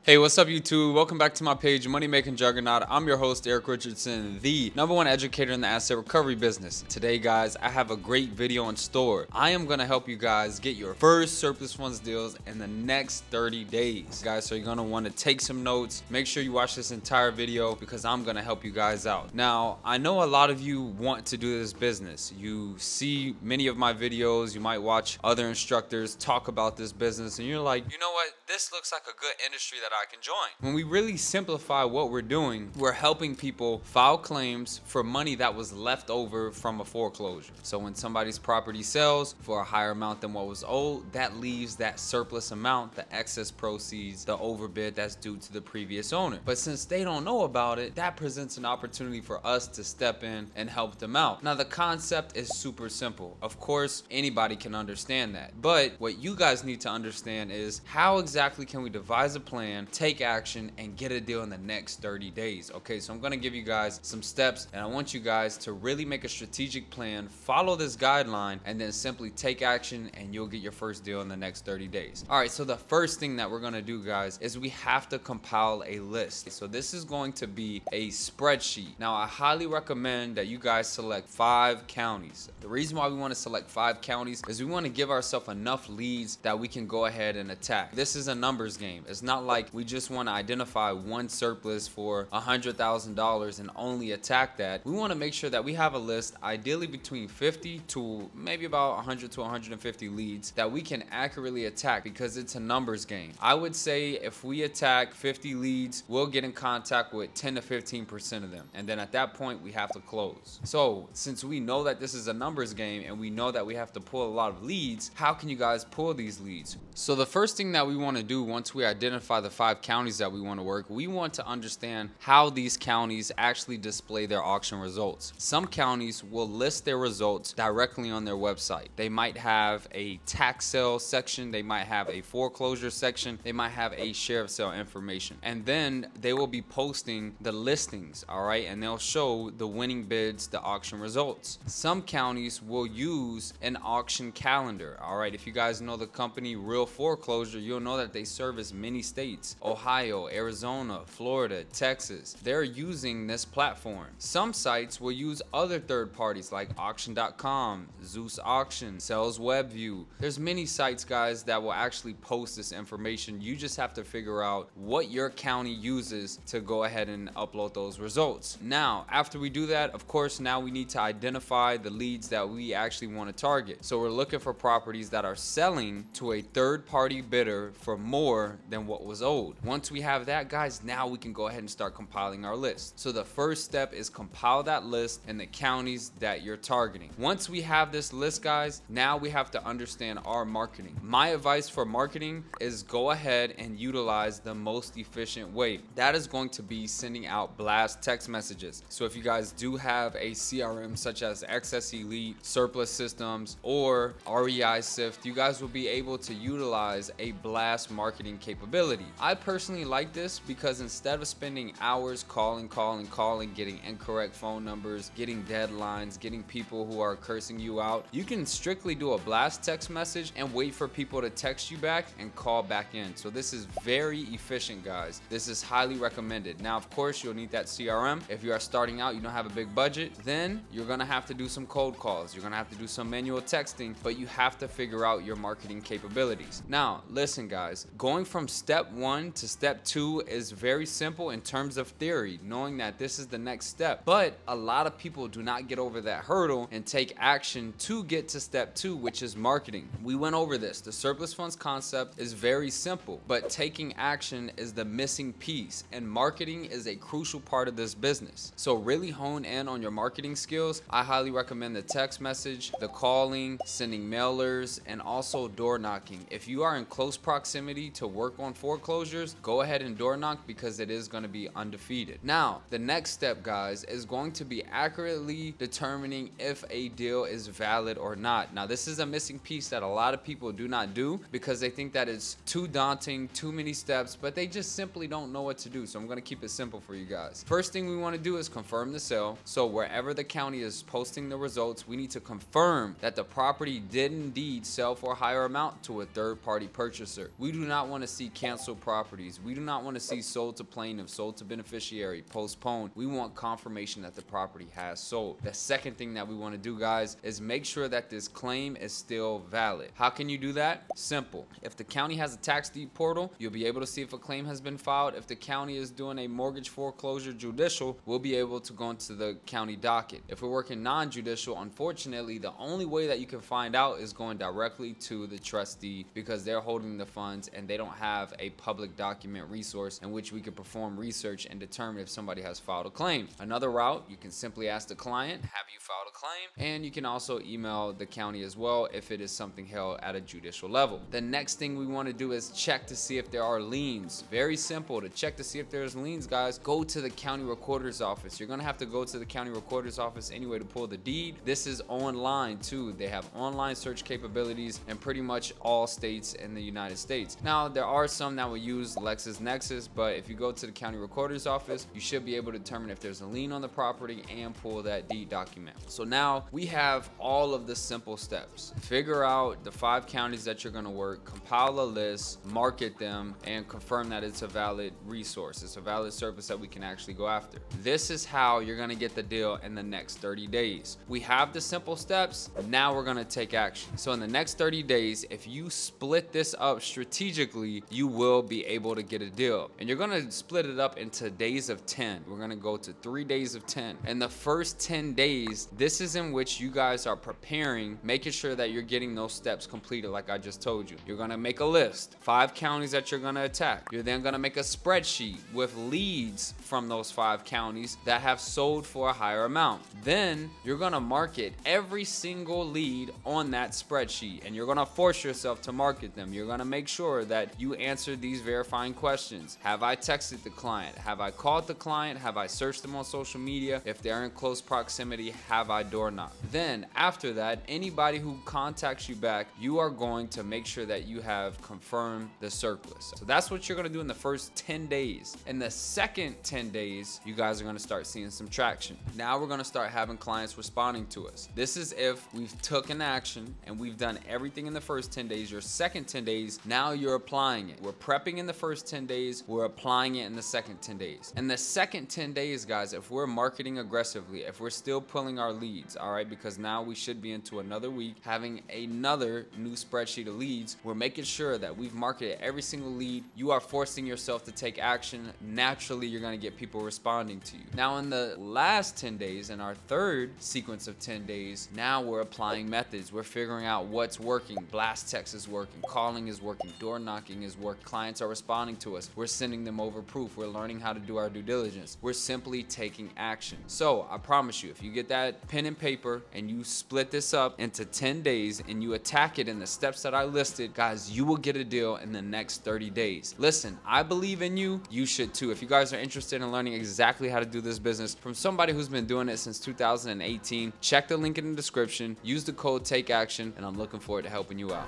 Hey, what's up YouTube? Welcome back to my page, Money Making Juggernaut. I'm your host, Eric Richardson, the #1 educator in the asset recovery business. Today, guys, I have a great video in store. I am gonna help you guys get your first surplus funds deals in the next 30 days. Guys, so you're gonna wanna take some notes. Make sure you watch this entire video because I'm gonna help you guys out. Now, I know a lot of you want to do this business. You see many of my videos, you might watch other instructors talk about this business, and you're like, you know what? This looks like a good industry that I can join. When we really simplify what we're doing, we're helping people file claims for money that was left over from a foreclosure. So when somebody's property sells for a higher amount than what was owed, that leaves that surplus amount, the excess proceeds, the overbid that's due to the previous owner. But since they don't know about it, that presents an opportunity for us to step in and help them out. Now, the concept is super simple. Of course, anybody can understand that. But what you guys need to understand is how exactly can we devise a plan, take action, and get a deal in the next 30 days. Okay, so I'm gonna give you guys some steps, and I want you guys to really make a strategic plan, follow this guideline, and then simply take action, and you'll get your first deal in the next 30 days. All right, so the first thing that we're gonna do, guys, is we have to compile a list. So this is going to be a spreadsheet. Now, I highly recommend that you guys select 5 counties. The reason why we want to select 5 counties is we want to give ourselves enough leads that we can go ahead and attack. This is a numbers game. It's not like we just want to identify one surplus for $100,000 and only attack that. We want to make sure that we have a list, ideally between 50 to maybe about 100 to 150 leads that we can accurately attack, because it's a numbers game. I would say if we attack 50 leads, we'll get in contact with 10 to 15% of them, and then at that point we have to close. So since we know that this is a numbers game and we know that we have to pull a lot of leads, how can you guys pull these leads? So the first thing that we want to do once we identify the 5 counties that we want to work, we want to understand how these counties actually display their auction results. Some counties will list their results directly on their website. They might have a tax sale section, they might have a foreclosure section, they might have a sheriff sale information, and then they will be posting the listings, all right, and they'll show the winning bids, the auction results. Some counties will use an auction calendar, all right. If you guys know the company Real Foreclosure, you'll know that they service many states: Ohio, Arizona, Florida, Texas. They're using this platform. Some sites will use other third parties like auction.com, Zeus Auction, Sales WebView. There's many sites, guys, that will actually post this information. You just have to figure out what your county uses to go ahead and upload those results. Now, after we do that, of course, now we need to identify the leads that we actually want to target. So we're looking for properties that are selling to a third-party bidder for more than what was owed. Once we have that, guys, now we can go ahead and start compiling our list. So the first step is compile that list and the counties that you're targeting. Once we have this list, guys, now we have to understand our marketing. My advice for marketing is go ahead and utilize the most efficient way. That is going to be sending out blast text messages. So if you guys do have a CRM such as Excess Elite, Surplus Systems, or REI Sift, you guys will be able to utilize a blast marketing capability. I personally like this because instead of spending hours calling, getting incorrect phone numbers, getting deadlines, getting people who are cursing you out, you can strictly do a blast text message and wait for people to text you back and call back in. So this is very efficient, guys. This is highly recommended. Now, of course, you'll need that CRM. If you are starting out, you don't have a big budget, then you're gonna have to do some cold calls. You're gonna have to do some manual texting, but you have to figure out your marketing capabilities. Now, listen, guys, going from step 1 to step 2 is very simple in terms of theory, knowing that this is the next step, but a lot of people do not get over that hurdle and take action to get to step 2, which is marketing. We went over this. The surplus funds concept is very simple, but taking action is the missing piece, and marketing is a crucial part of this business. So really hone in on your marketing skills. I highly recommend the text message, the calling, sending mailers, and also door knocking. If you are in close proximity to work on foreclosures, go ahead and door knock because it is going to be undefeated. Now, the next step, guys, is going to be accurately determining if a deal is valid or not. Now, this is a missing piece that a lot of people do not do because they think that it's too daunting, too many steps, but they just simply don't know what to do. So I'm going to keep it simple for you guys. First thing we want to do is confirm the sale. So wherever the county is posting the results, we need to confirm that the property did indeed sell for a higher amount to a third-party purchaser. We do not want to see canceled properties. We do not want to see sold to plaintiff, sold to beneficiary, postponed. We want confirmation that the property has sold. The second thing that we want to do, guys, is make sure that this claim is still valid. How can you do that? Simple. If the county has a tax deed portal, you'll be able to see if a claim has been filed. If the county is doing a mortgage foreclosure judicial, we'll be able to go into the county docket. If we're working non-judicial, unfortunately, the only way that you can find out is going directly to the trustee, because they're holding the funds and they don't have a public document resource in which we can perform research and determine if somebody has filed a claim. Another route, you can simply ask the client, have you filed a claim? And you can also email the county as well if it is something held at a judicial level. The next thing we want to do is check to see if there are liens. Very simple. To check to see if there's liens, guys, go to the county recorder's office. You're going to have to go to the county recorder's office anyway to pull the deed. This is online too. They have online search capabilities in pretty much all states in the United States. Now, there are some that will use LexisNexis, but if you go to the county recorder's office, you should be able to determine if there's a lien on the property and pull that deed document. So now we have all of the simple steps. Figure out the 5 counties that you're going to work, compile a list, market them, and confirm that it's a valid resource. It's a valid service that we can actually go after. This is how you're going to get the deal in the next 30 days. We have the simple steps. Now we're going to take action. So in the next 30 days, if you split this up strategically, you will be able to get a deal. And you're going to split it up into days of 10. We're going to go to 3 days of 10. And the first 10 days, this is in which you guys are preparing, making sure that you're getting those steps completed like I just told you. You're going to make a list, 5 counties that you're going to attack. You're then going to make a spreadsheet with leads from those 5 counties that have sold for a higher amount. Then you're going to market every single lead on that spreadsheet, and you're going to force yourself to market them. You're going to make sure that you answer these verifying questions. Have I texted the client? Have I called the client? Have I searched them on social media? If they're in close proximity, have I door knocked? Then after that, anybody who contacts you back, you are going to make sure that you have confirmed the surplus. So that's what you're going to do in the first 10 days. In the second 10 days, you guys are going to start seeing some traction. Now we're going to start having clients responding to us. This is if we've taken action and we've done everything in the first 10 days. Your second 10 days, now you're applying it. We're prepping in the first 10 days. We're applying it in the second 10 days. In the second 10 days, guys, if we're marketing aggressively, if we're still pulling our leads, all right, because now we should be into another week having another new spreadsheet of leads, we're making sure that we've marketed every single lead. You are forcing yourself to take action. Naturally, you're going to get people responding to you. Now, in the last 10 days, in our third sequence of 10 days, now we're applying methods. We're figuring out what's working. Blast text is working. Calling is working. Door knocking is working. Clients are responding to us. We're sending them over proof. We're learning how to do our due diligence. We're simply taking action. So I promise you, if you get that pen and paper and you split this up into 10 days and you attack it in the steps that I listed, guys, you will get a deal in the next 30 days. Listen, I believe in you. You should too. If you guys are interested in learning exactly how to do this business from somebody who's been doing it since 2018, check the link in the description. Use the code TAKEACTION, and I'm looking forward to helping you out.